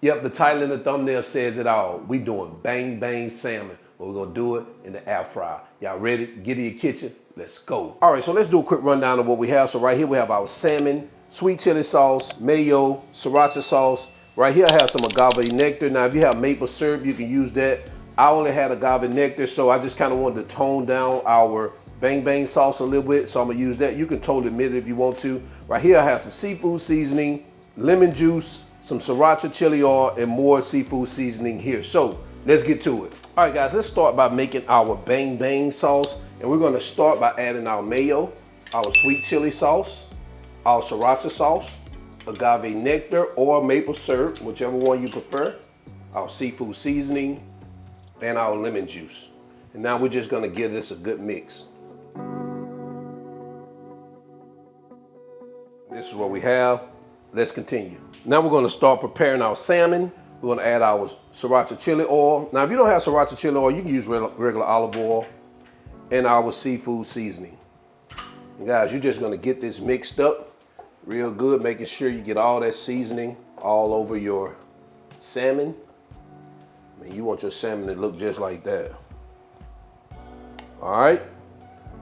Yep, the title in the thumbnail says it all. We doing Bang Bang Salmon, but we're gonna do it in the air fryer. Y'all ready? Get in your kitchen. Let's go. All right, so let's do a quick rundown of what we have. So right here we have our salmon, sweet chili sauce, mayo, sriracha sauce. Right here I have some agave nectar. Now if you have maple syrup, you can use that. I only had agave nectar, so I just kind of wanted to tone down our Bang Bang sauce a little bit, so I'm gonna use that. You can totally omit it if you want to. Right here I have some seafood seasoning, lemon juice, some sriracha chili oil, and more seafood seasoning here. So let's get to it. All right guys, let's start by making our Bang Bang sauce. And we're gonna start by adding our mayo, our sweet chili sauce, our sriracha sauce, agave nectar or maple syrup, whichever one you prefer, our seafood seasoning, and our lemon juice. And now we're just gonna give this a good mix. This is what we have. Let's continue. Now we're gonna start preparing our salmon. We're gonna add our sriracha chili oil. Now if you don't have sriracha chili oil, you can use regular olive oil and our seafood seasoning. And guys, you're just gonna get this mixed up real good, making sure you get all that seasoning all over your salmon. I mean, you want your salmon to look just like that. All right,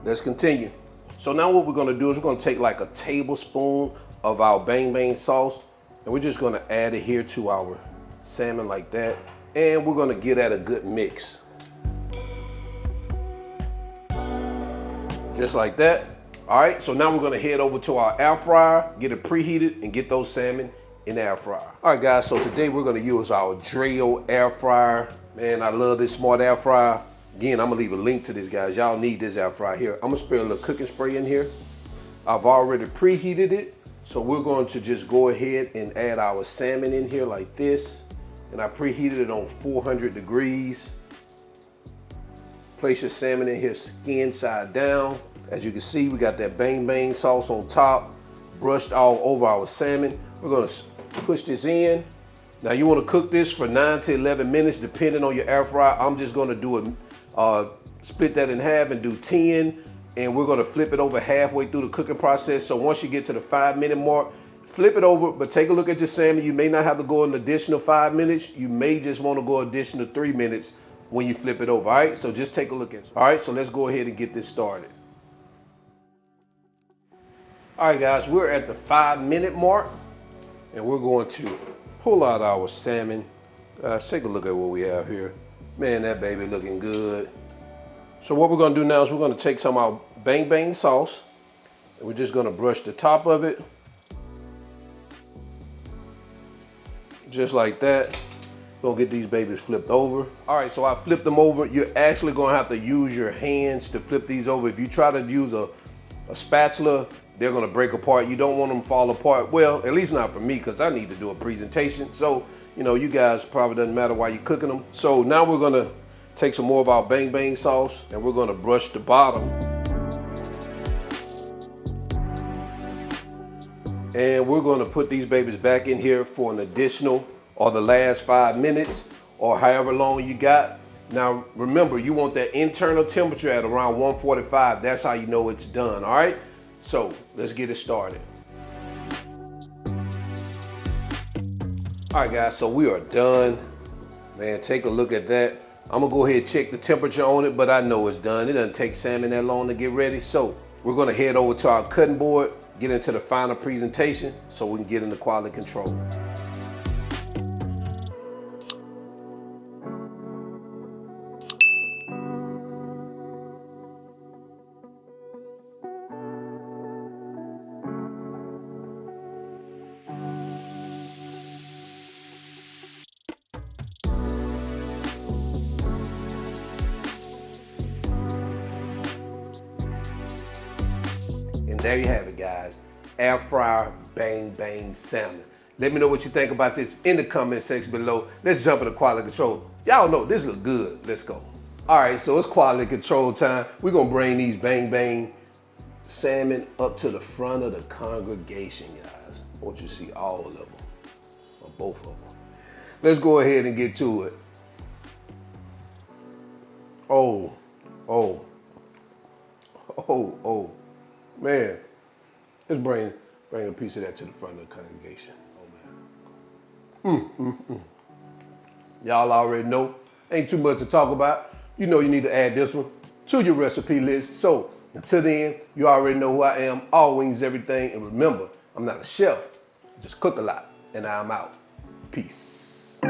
let's continue. So now what we're gonna do is we're gonna take like a tablespoon of our Bang Bang sauce, and we're just gonna add it here to our salmon like that. And we're gonna get at a good mix. Just like that. All right, so now we're gonna head over to our air fryer, get it preheated, and get those salmon in the air fryer. All right guys, so today we're gonna use our DREO air fryer. Man, I love this smart air fryer. Again, I'm gonna leave a link to this, guys. Y'all need this air fryer here. I'm gonna spray a little cooking spray in here. I've already preheated it, so we're going to just go ahead and add our salmon in here like this. And I preheated it on 400 degrees. Place your salmon in here skin side down. As you can see, we got that Bang Bang sauce on top, brushed all over our salmon. We're gonna push this in. Now you wanna cook this for 9 to 11 minutes, depending on your air fryer. I'm just gonna do it, split that in half and do 10, and we're gonna flip it over halfway through the cooking process. So once you get to the 5-minute mark, flip it over, but take a look at your salmon. You may not have to go an additional 5 minutes. You may just wanna go additional 3 minutes when you flip it over, all right? So just take a look at it. All right, so let's go ahead and get this started. All right guys, we're at the 5-minute mark, and we're going to pull out our salmon. Guys, take a look at what we have here. Man, that baby looking good. So what we're gonna do now is we're gonna take some of our Bang Bang sauce, and we're just gonna brush the top of it. Just like that. Gonna get these babies flipped over. All right, so I flipped them over. You're actually gonna have to use your hands to flip these over. If you try to use a spatula, they're gonna break apart. You don't want them to fall apart. Well, at least not for me, because I need to do a presentation. So, you know, you guys probably doesn't matter why you're cooking them. So now we're gonna take some more of our Bang Bang sauce, and we're gonna brush the bottom. And we're gonna put these babies back in here for an additional, or the last 5 minutes, or however long you got. Now, remember, you want that internal temperature at around 145. That's how you know it's done, all right? So let's get it started. All right guys, so we are done. Man, take a look at that. I'm gonna go ahead and check the temperature on it, but I know it's done. It doesn't take salmon that long to get ready. So we're gonna head over to our cutting board, get into the final presentation so we can get into quality control. There you have it, guys. Air fryer Bang Bang Salmon. Let me know what you think about this in the comment section below. Let's jump into quality control. Y'all know this looks good. Let's go. All right, so it's quality control time. We're gonna bring these Bang Bang salmon up to the front of the congregation, guys. I want you to see all of them, or both of them. Let's go ahead and get to it. Oh, man. Let's bring a piece of that to the front of the congregation. Oh, man. Y'all already know. Ain't too much to talk about. You know you need to add this one to your recipe list. So until then, you already know who I am. All wings, everything. And remember, I'm not a chef. Just cook a lot. And I'm out. Peace.